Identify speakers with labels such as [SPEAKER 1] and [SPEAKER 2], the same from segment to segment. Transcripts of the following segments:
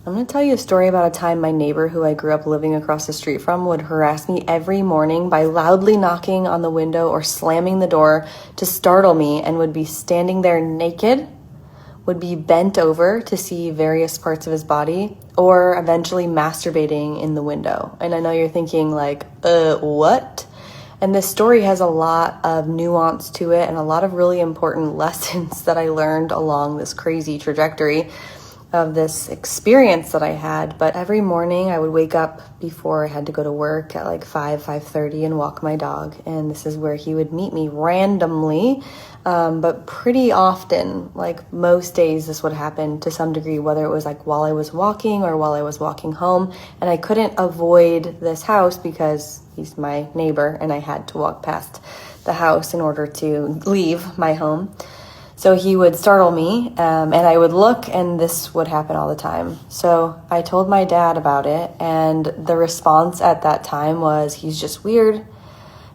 [SPEAKER 1] I'm going to tell you a story about a time my neighbor who I grew up living across the street from would harass me every morning by loudly knocking on the window or slamming the door to startle me, and would be standing there naked, would be bent over to see various parts of his body, or eventually masturbating in the window. And I know you're thinking like, what? And this story has a lot of nuance to it and a lot of really important lessons that I learned along this crazy trajectory of this experience that I had. But every morning I would wake up before I had to go to work at like 5:30 and walk my dog. And this is where he would meet me randomly, but pretty often, like most days, this would happen to some degree, whether it was like while I was walking or while I was walking home. And I couldn't avoid this house because he's my neighbor and I had to walk past the house in order to leave my home. So he would startle me, and I would look, and this would happen all the time. So I told my dad about it, and the response at that time was, he's just weird,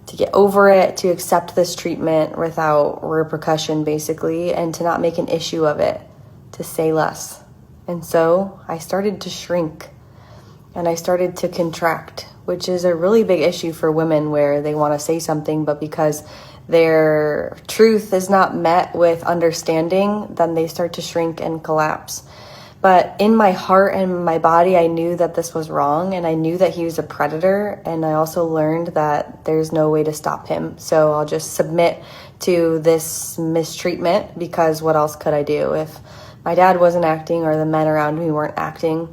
[SPEAKER 1] to get over it, to accept this treatment without repercussion, basically, and to not make an issue of it, to say less. And so I started to shrink, and I started to contract, which is a really big issue for women where they want to say something, but because their truth is not met with understanding, then they start to shrink and collapse. But in my heart and my body, I knew that this was wrong, and I knew that he was a predator, and I also learned that there's no way to stop him. So I'll just submit to this mistreatment, because what else could I do if my dad wasn't acting or the men around me weren't acting?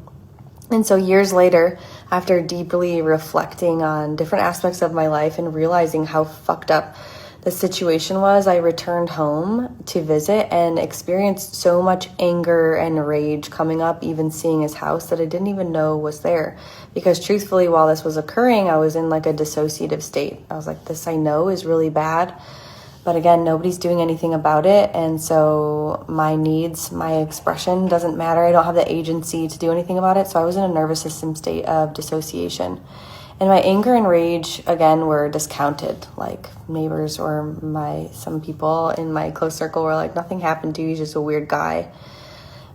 [SPEAKER 1] And so years later, after deeply reflecting on different aspects of my life and realizing how fucked up the situation was, I returned home to visit and experienced so much anger and rage coming up, even seeing his house, that I didn't even know was there. Because truthfully, while this was occurring, I was in like a dissociative state. I was like, this I know is really bad, but again, nobody's doing anything about it. And so my needs, my expression doesn't matter. I don't have the agency to do anything about it. So I was in a nervous system state of dissociation. And my anger and rage, again, were discounted. Like neighbors or some people in my close circle were like, nothing happened to you, he's just a weird guy.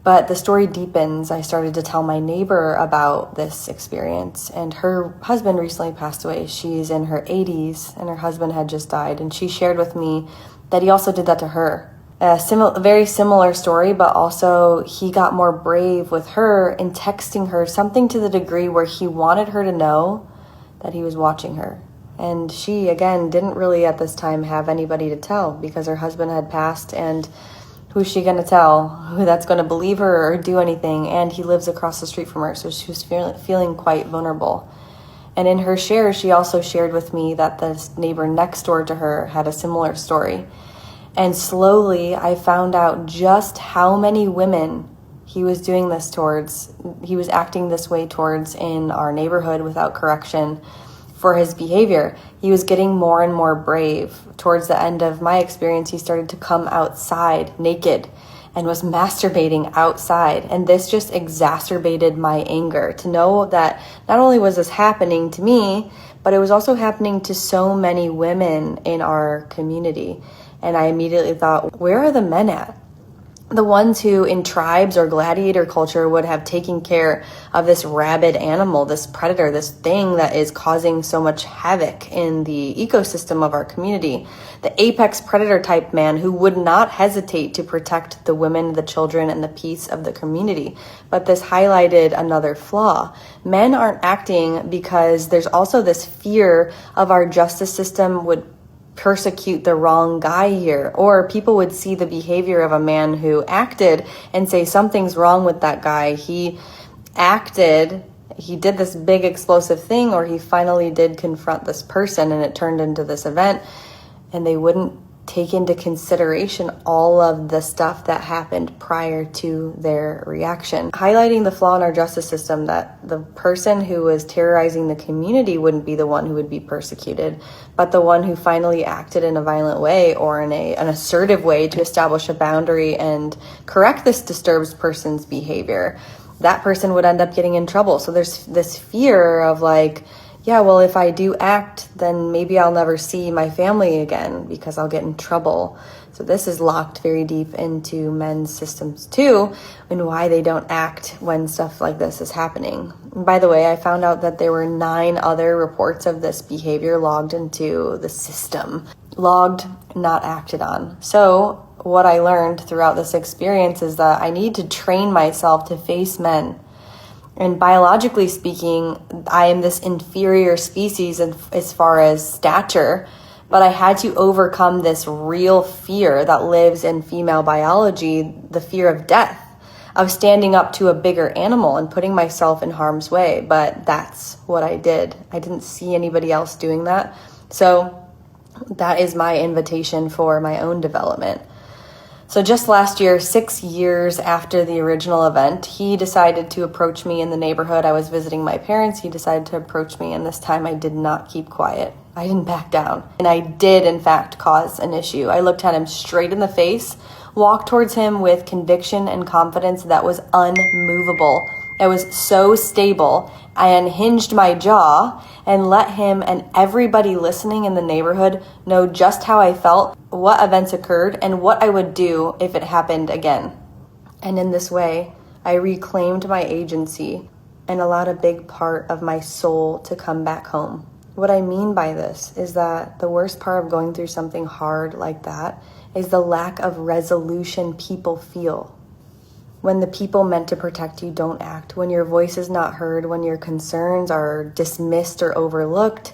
[SPEAKER 1] But the story deepens. I started to tell my neighbor about this experience, and her husband recently passed away. She's in her 80s and her husband had just died. And she shared with me that he also did that to her. A very similar story, but also he got more brave with her in texting her something to the degree where he wanted her to know that he was watching her. And she, again, didn't really at this time have anybody to tell because her husband had passed, and who's she going to tell? Who that's going to believe her or do anything? And he lives across the street from her, so she was feeling quite vulnerable. And in her share, she also shared with me that this neighbor next door to her had a similar story. And slowly, I found out just how many women he was doing this towards, he was acting this way towards in our neighborhood without correction for his behavior. He was getting more and more brave. Towards the end of my experience, he started to come outside naked and was masturbating outside. And this just exacerbated my anger to know that not only was this happening to me, but it was also happening to so many women in our community. And I immediately thought, where are the men at? The ones who in tribes or gladiator culture would have taken care of this rabid animal, this predator, this thing that is causing so much havoc in the ecosystem of our community. The apex predator type man who would not hesitate to protect the women, the children, and the peace of the community. But this highlighted another flaw. Men aren't acting because there's also this fear of our justice system would persecute the wrong guy here, or people would see the behavior of a man who acted and say something's wrong with that guy. He did this big explosive thing, or he finally did confront this person and it turned into this event, and they wouldn't take into consideration all of the stuff that happened prior to their reaction. Highlighting the flaw in our justice system, that the person who was terrorizing the community wouldn't be the one who would be persecuted, but the one who finally acted in a violent way or in an assertive way to establish a boundary and correct this disturbed person's behavior. That person would end up getting in trouble. So there's this fear of like, yeah, well, if I do act, then maybe I'll never see my family again because I'll get in trouble. So So this is locked very deep into men's systems too, and why they don't act when stuff like this is happening. And by the way, I found out that there were 9 other reports of this behavior logged into the system. Logged, not acted on. So what I learned throughout this experience is that I need to train myself to face men. And biologically speaking, I am this inferior species as far as stature, but I had to overcome this real fear that lives in female biology, the fear of death, of standing up to a bigger animal and putting myself in harm's way. But that's what I did. I didn't see anybody else doing that. So that is my invitation for my own development. So just last year, 6 years after the original event, he decided to approach me in the neighborhood. I was visiting my parents. He decided to approach me, and this time I did not keep quiet. I didn't back down. And I did, in fact, cause an issue. I looked at him straight in the face, walked towards him with conviction and confidence that was unmovable. It was so stable. I unhinged my jaw and let him and everybody listening in the neighborhood know just how I felt, what events occurred, and what I would do if it happened again. And in this way, I reclaimed my agency and allowed a big part of my soul to come back home. What I mean by this is that the worst part of going through something hard like that is the lack of resolution people feel. When the people meant to protect you don't act, when your voice is not heard, when your concerns are dismissed or overlooked,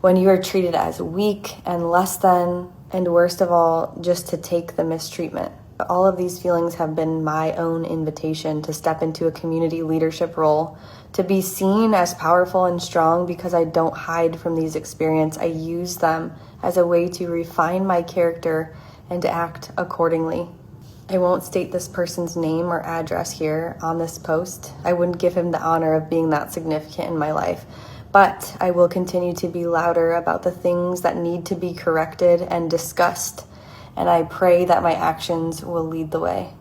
[SPEAKER 1] when you are treated as weak and less than, and worst of all, just to take the mistreatment. All of these feelings have been my own invitation to step into a community leadership role, to be seen as powerful and strong because I don't hide from these experiences. I use them as a way to refine my character and to act accordingly. I won't state this person's name or address here on this post. I wouldn't give him the honor of being that significant in my life. But I will continue to be louder about the things that need to be corrected and discussed. And I pray that my actions will lead the way.